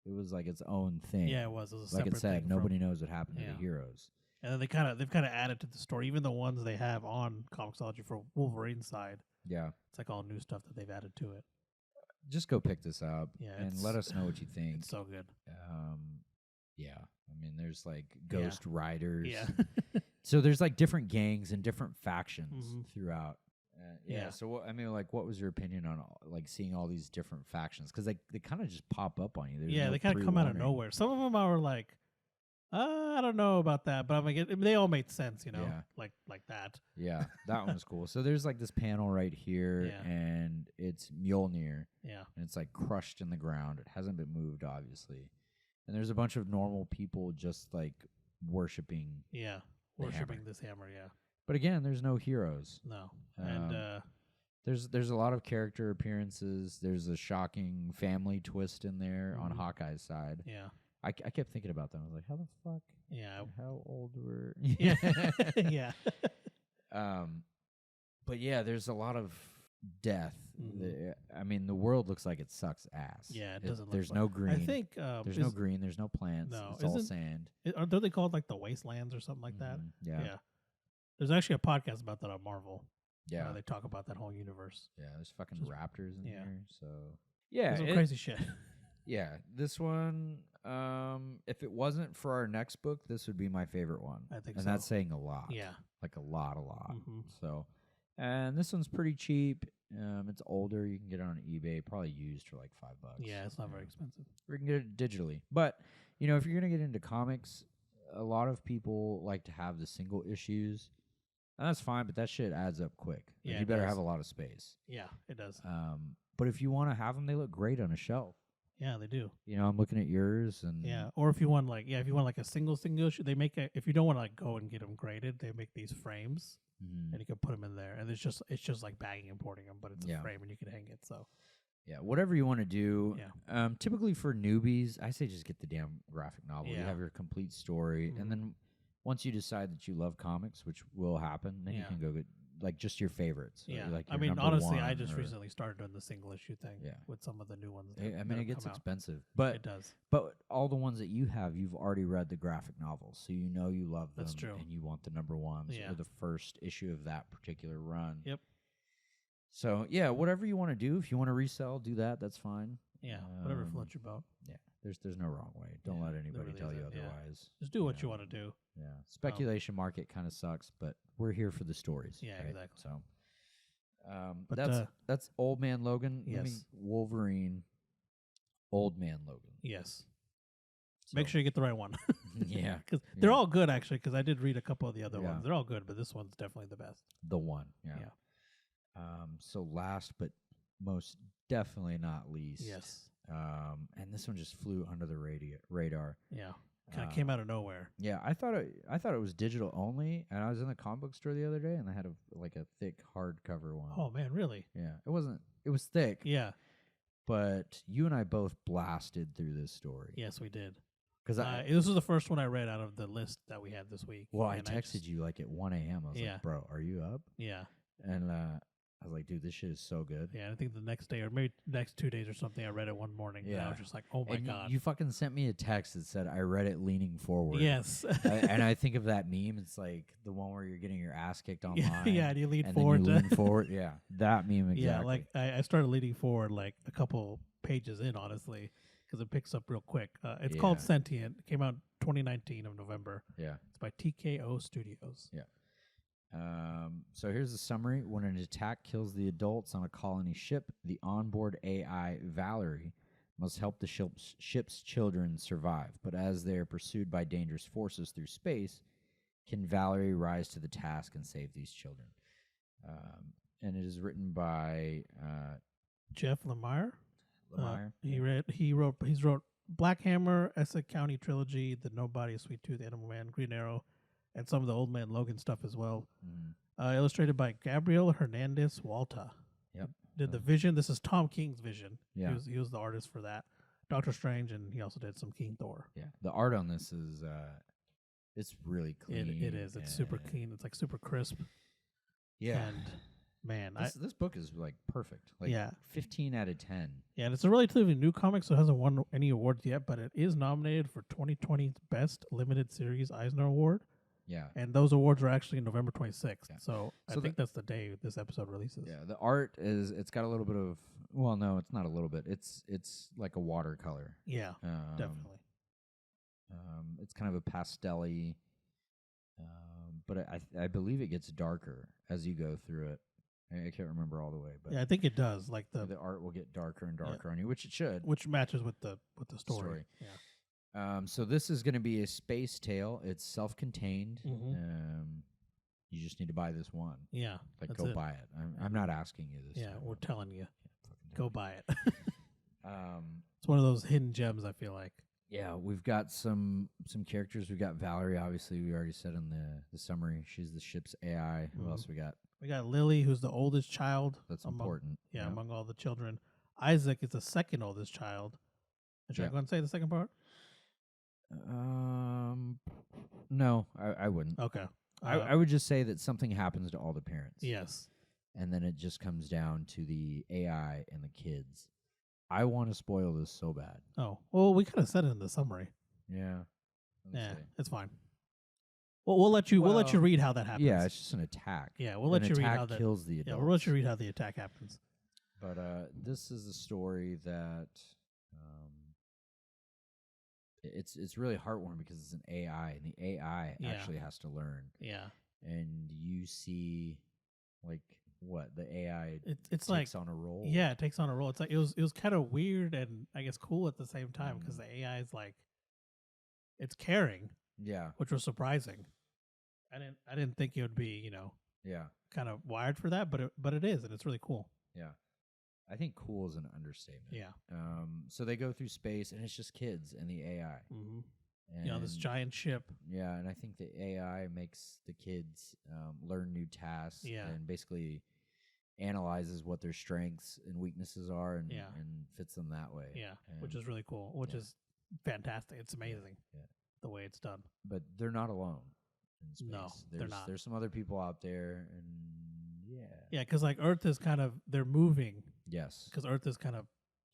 it was like its own thing. Yeah, it was. It was a like separate it said, thing nobody knows what happened to the heroes. And then they've kind of added to the story, even the ones they have on Comixology for Wolverine side. Yeah, it's like all new stuff that they've added to it. Just go pick this up and let us know what you think. It's so good. Yeah, I mean, there's like Ghost Riders. Yeah. So there's like different gangs and different factions throughout. So what was your opinion on like seeing all these different factions? Because they kind of just pop up on you. There's they kind of come out of nowhere. Some of them are like, I don't know about that, but I'm like, they all made sense, like that. Yeah, that one was cool. So there's like this panel right here, and it's Mjolnir. Yeah, and it's like crushed in the ground. It hasn't been moved, obviously. And there's a bunch of normal people just like worshiping. Yeah, worshiping this hammer. Yeah. But again, there's no heroes. No, and there's a lot of character appearances. There's a shocking family twist in there on Hawkeye's side. Yeah. I kept thinking about that. I was like, how the fuck? Yeah. How old were? Yeah. Yeah. But yeah, there's a lot of death. I mean, the world looks like it sucks ass. Yeah, it doesn't. There's no green. I think there's no green. There's no plants. No, it's all sand. Aren't they called like the wastelands or something like that? Yeah. Yeah. There's actually a podcast about that on Marvel. Yeah. They talk about that whole universe. Yeah, there's fucking raptors in here. So yeah, some crazy shit. Yeah, this one. If it wasn't for our next book, this would be my favorite one. I think and so. that's saying a lot. Yeah, like a lot. So, and this one's pretty cheap. It's older. You can get it on eBay, probably used for like $5. Yeah, it's not very expensive. Or you can get it digitally. But if you're gonna get into comics, a lot of people like to have the single issues. And that's fine, but that shit adds up quick. Yeah, you better have a lot of space. Yeah, it does. But if you want to have them, they look great on a shelf. Yeah, they do. I'm looking at yours, and or if you want like a single issue, they make if you don't want to like go and get them graded, they make these frames, and you can put them in there, and it's just like bagging and porting them, but it's a frame and you can hang it. So yeah, whatever you want to do. Yeah. Typically for newbies, I say just get the damn graphic novel. You have your complete story, and then once you decide that you love comics, which will happen, then you can go get like just your favorites. Yeah, like I mean, honestly, I just recently started doing the single issue thing. With some of the new ones. I mean, it gets expensive, but it does. But all the ones that you have, you've already read the graphic novels, so you love them. That's true. And you want the number ones or the first issue of that particular run. Yep. So yeah, whatever you want to do. If you want to resell, do that. That's fine. Yeah, whatever floats your boat. Yeah, there's no wrong way. Don't let anybody tell you otherwise. Yeah. Just do what you want to do. Yeah, speculation market kind of sucks, but we're here for the stories. Yeah, right? exactly. So, but that's Old Man Logan. Yes. Wolverine. Old Man Logan. Yes. So. Make sure you get the right one. Yeah, because they're all good actually. Because I did read a couple of the other ones. They're all good, but this one's definitely the best. The one. Yeah. So last but most definitely not least. Yes. And this one just flew under the radar. Yeah. Kind of came out of nowhere. Yeah, I thought it was digital only, and I was in the comic book store the other day, and they had a thick hardcover one. Oh man, really? Yeah, it wasn't. It was thick. Yeah, but you and I both blasted through this story. Yes, we did. Because this was the first one I read out of the list that we had this week. Well, I texted you like at 1 a.m. I was like, "Bro, are you up?" Yeah, and I was like, dude, this shit is so good. Yeah, I think the next day or maybe next 2 days or something, I read it one morning. Yeah. And I was just like, oh my God. You fucking sent me a text that said, I read it leaning forward. Yes. And I think of that meme. It's like the one where you're getting your ass kicked online. Yeah, and you lean and forward. Then you lean forward. Yeah, that meme exactly. Yeah, like I started leaning forward like a couple pages in, honestly, because it picks up real quick. It's called Sentient. It came out 2019 of November. Yeah. It's by TKO Studios. Yeah. So here's the summary. When an attack kills the adults on a colony ship, the onboard AI Valerie must help the ship's children survive. But as they are pursued by dangerous forces through space, can Valerie rise to the task and save these children? And it is written by Jeff Lemire. He wrote Black Hammer, Essex County Trilogy, The Nobody, Sweet Tooth, Animal Man, Green Arrow, and some of the Old Man Logan stuff as well. Illustrated by Gabriel Hernandez Walta. Yep. Did the Vision. This is Tom King's Vision. Yeah. He was the artist for that. Doctor Strange, and he also did some King Thor. Yeah. The art on this is it's really clean. It is. It's super clean. It's like super crisp. Yeah. And man, this book is like perfect. Like 15 out of 10. Yeah, and it's a relatively new comic, so it hasn't won any awards yet, but it is nominated for 2020's Best Limited Series Eisner Award. Yeah. And those awards are actually November 26th. Yeah. So I think that's the day this episode releases. Yeah, the art it's got a little bit of, well, no, it's not a little bit. It's like a watercolor. Yeah, definitely. It's kind of a pastel-y, but I believe it gets darker as you go through it. I can't remember all the way, but yeah, I think it does. Like the art will get darker and darker on you, which it should. Which matches with the story. Yeah. So this is going to be a space tale. It's self-contained. You just need to buy this one. Yeah, like go buy it. I'm not asking you this. Yeah, we're telling you, go buy it. It's one of those hidden gems. I feel like. Yeah, we've got some characters. We've got Valerie. Obviously, we already said in the summary, she's the ship's AI. Who else we got? We got Lily, who's the oldest child. That's important. Yeah, among all the children. Isaac is the second oldest child. Should I go and say the second part? No, I wouldn't. Okay. I would just say that something happens to all the parents. Yes. And then it just comes down to the AI and the kids. I want to spoil this so bad. Oh, well, we kind of said it in the summary. Yeah. Yeah, it's fine. Well, we'll let you read how that happens. Yeah, it's just an attack. Yeah, we'll let you read how that kills the adults. Yeah, we'll let you read how the attack happens. But this is a story that it's really heartwarming because it's an AI, and the AI actually has to learn. Yeah. And you see, like, what the AI it's takes on a role. Yeah, it takes on a role. It's like it was kind of weird and I guess cool at the same time because the AI is like it's caring. Yeah, which was surprising. I didn't think it would be kind of wired for that, but it is, and it's really cool. Yeah, I think cool is an understatement. Yeah. So they go through space, and it's just kids and the AI. And this giant ship. Yeah, and I think the AI makes the kids learn new tasks. Yeah. And basically analyzes what their strengths and weaknesses are, and fits them that way. Yeah, which is really cool. Which is fantastic. It's amazing. Yeah. The way it's done. But they're not alone in space. No, they're not. There's some other people out there, and yeah, because like Earth is kind of they're moving. Yes, because Earth is kind of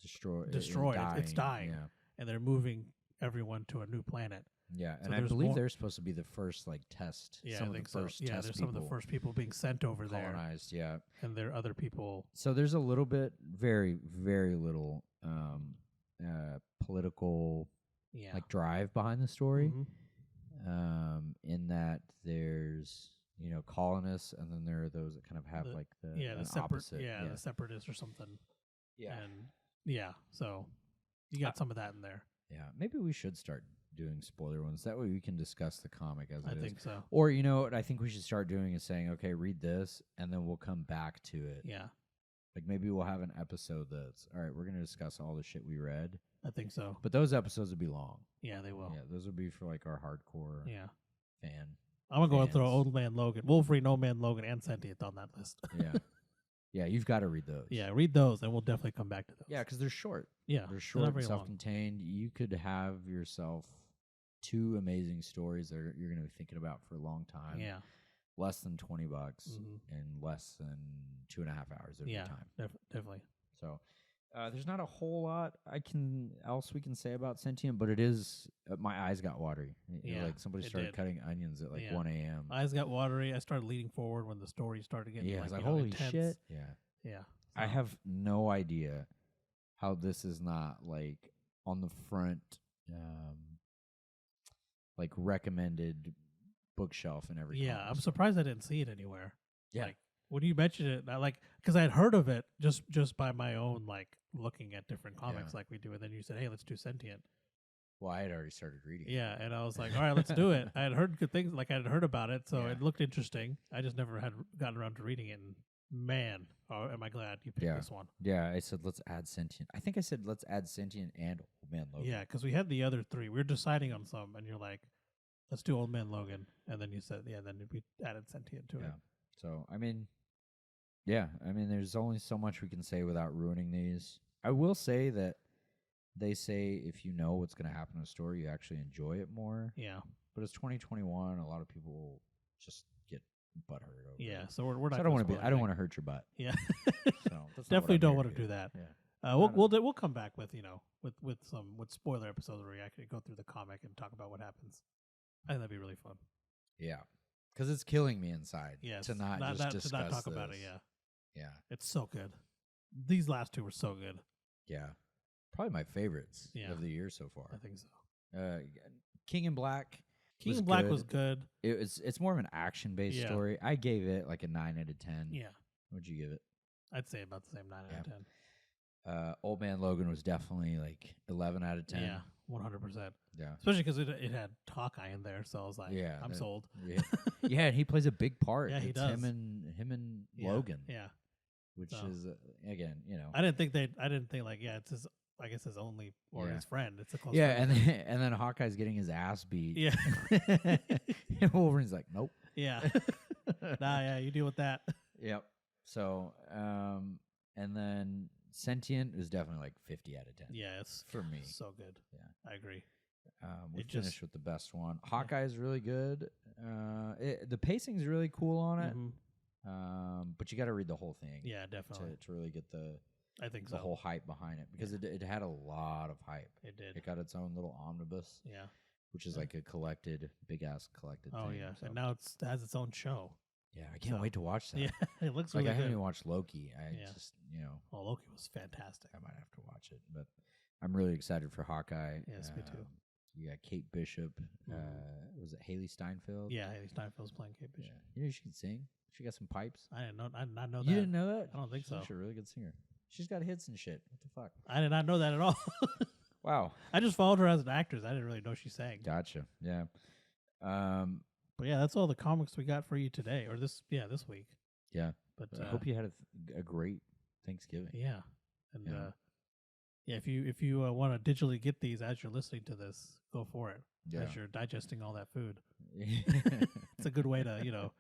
destroyed. It's dying, and they're moving everyone to a new planet. Yeah, and I believe they're supposed to be the first test. Yeah, some I think of the first so. Yeah, test there's people some of the first people being sent over colonized, there. Yeah, and there are other people. So there's a little bit, very, very little political like drive behind the story. In that there's colonists, and then there are those that kind of have the opposite, the separatists or something. Yeah, and so you got some of that in there. Yeah, maybe we should start doing spoiler ones. That way we can discuss the comic as it is. I think so. Or what I think we should start doing is saying, okay, read this, and then we'll come back to it. Yeah. Like maybe we'll have an episode that's, all right, we're going to discuss all the shit we read. I think so. But those episodes would be long. Yeah, they will. Yeah, those would be for like our hardcore fan. I'm going to go and throw Old Man Logan, Wolverine, Old Man Logan, and Sentient on that list. Yeah. Yeah, you've got to read those. Yeah, read those, and we'll definitely come back to those. Yeah, because they're short. Yeah. They're short, self-contained. You could have yourself 2 amazing stories that you're going to be thinking about for a long time. Yeah. Less than $20 and less than 2.5 hours of your time. Definitely. So there's not a whole lot we can say about Sentient, but it is my eyes got watery. Like somebody started cutting onions at like 1 a.m. Eyes got watery. I started leaning forward when the story started getting like holy intense. shit. Yeah. I have no idea how this is not like on the front like recommended bookshelf and everything. Yeah, I'm surprised I didn't see it anywhere. Yeah. Like when you mentioned it, I because I had heard of it just by my own looking at different comics like we do, and then you said, "Hey, let's do Sentient." Well, I had already started reading. Yeah, and I was like, "All right, let's do it." I had heard good things, I had heard about it, so it looked interesting. I just never had gotten around to reading it. And man, am I glad you picked this one. Yeah, I said let's add Sentient. I think I said let's add Sentient and Old Man Logan. Yeah, because we had the other three. We were deciding on some, and you're like, "Let's do Old Man Logan," and then you said, "Yeah." Then we added Sentient to it. So I mean, there's only so much we can say without ruining these. I will say that they say if you know what's going to happen in a story, you actually enjoy it more. Yeah. But it's 2021. A lot of people just get butthurt over it. So we're not. So I don't want to hurt your butt. Yeah. So definitely don't want to do that. Yeah. We'll come back with with spoiler episodes where we actually go through the comic and talk about what happens. I think that'd be really fun. Yeah. Because it's killing me inside. Yes. To not discuss to not talk this. about it. Yeah. Yeah. It's so good. These last two were so good. Yeah. Probably my favorites of the year so far. I think so. King in Black. Was good. It's more of an action-based story. I gave it like a 9 out of 10. Yeah. What'd you give it? I'd say about the same 9 out of 10. Old Man Logan was definitely like 11 out of 10. Yeah, 100%. Yeah. Especially because it had Hawkeye in there, so I was like, I'm sold. Yeah. Yeah, and he plays a big part. Yeah, he it's does. Him and Logan. Yeah. Which is again, I didn't think it's his. I guess his only or his friend. It's a close friend. Yeah, and then Hawkeye's getting his ass beat. Yeah. And Wolverine's like, nope. Yeah. You deal with that. Yep. So, and then Sentient is definitely like 50 out of 10. Yeah, it's for me. So good. Yeah. I agree. We finished with the best one. Hawkeye is really good. The pacing is really cool on it. Mm-hmm. But you got to read the whole thing. Yeah, definitely. To really get the whole hype behind it, because it had a lot of hype. It did. It got its own little omnibus. Yeah. Which is like a big ass collected thing. Oh yeah. So. And now it has its own show. Yeah, I can't wait to watch that. Yeah, it looks really good. I good. haven't even watched Loki. Just Oh, Loki was fantastic. I might have to watch it, but I'm really excited for Hawkeye. Yes, me too. You got Kate Bishop. Was it Haley Steinfeld? Yeah, Haley Steinfeld's playing Kate Bishop. Yeah. You know she can sing. She got some pipes. I did not know that. You didn't know that? I don't think so. She's a really good singer. She's got hits and shit. What the fuck? I did not know that at all. Wow. I just followed her as an actress. I didn't really know she sang. Gotcha. Yeah. But yeah, that's all the comics we got for you today, or this week. Yeah. But I hope you had a great Thanksgiving. Yeah. And if you want to digitally get these as you're listening to this, go for it. Yeah. As you're digesting all that food. It's a good way to,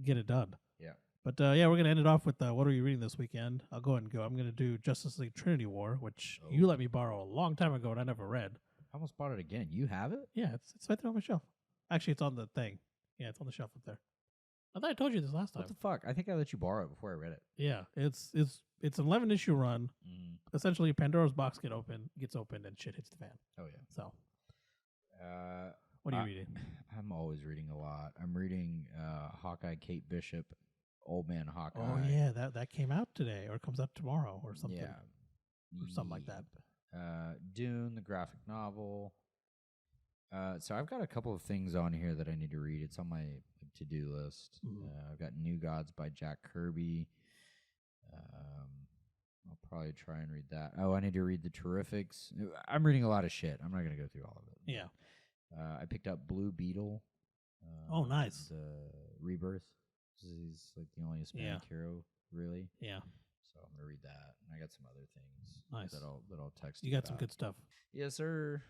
get it done. Yeah. But we're going to end it off with what are you reading this weekend? I'll go ahead and go. I'm going to do Justice League Trinity War, which you let me borrow a long time ago and I never read. I almost bought it again. You have it? Yeah, it's right there on my shelf. Actually, it's on the thing. Yeah, it's on the shelf up there. I thought I told you this last time. What the fuck? I think I let you borrow it before I read it. Yeah, it's an 11-issue run. Essentially, Pandora's box gets opened, and shit hits the fan. Oh yeah. So, what are you reading? I'm always reading a lot. I'm reading Hawkeye, Kate Bishop, Old Man Hawkeye. Oh yeah, that came out today, or comes out tomorrow, or something. Yeah, or something like that. Dune, the graphic novel. So I've got a couple of things on here that I need to read. It's on my to-do list. I've got New Gods by Jack Kirby. I'll probably try and read that. Oh, I need to read The Terrifics. I'm reading a lot of shit. I'm not going to go through all of it. Yeah. I picked up Blue Beetle. Oh, nice. The Rebirth. He's like the only Hispanic hero, really. Yeah. So I'm gonna read that, and I got some other things. Nice. That I'll text you. You got some good stuff. Yes, sir.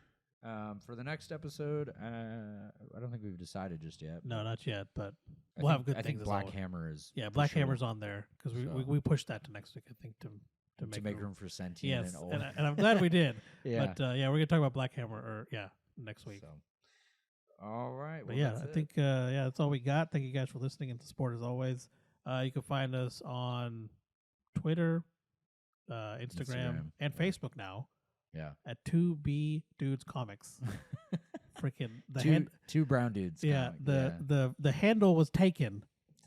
For the next episode, I don't think we've decided just yet. No, not yet, but we'll have good things. I think Black Hammer is. Yeah, Black Hammer's on there because we pushed that to next week. I think to make room for Sentient. Yes, and old. And I'm glad we did. Yeah. But we're gonna talk about Black Hammer next week. So. All right. Well, but I think that's all we got. Thank you guys for listening and the support as always. You can find us on Twitter, Instagram, and Facebook now. Yeah. At 2B Dudes Comics. Freaking two brown dudes. Yeah. The handle was taken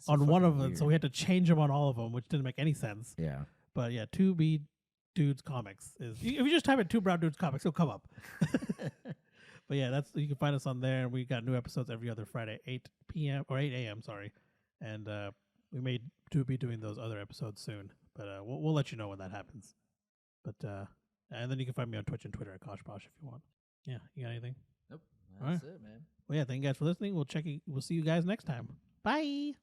on one of them, so we had to change them on all of them, which didn't make any sense. Yeah. But 2B Dudes Comics is. If you just type in 2 Brown Dudes Comics, it'll come up. But yeah, you can find us on there. We got new episodes every other Friday, 8 p.m. or 8 a.m. Sorry, and we may be doing those other episodes soon, but we'll let you know when that happens. But and then you can find me on Twitch and Twitter at Kaushal if you want. Yeah, you got anything? Nope. That's it, man. Well, yeah, thank you guys for listening. We'll see you guys next time. Bye.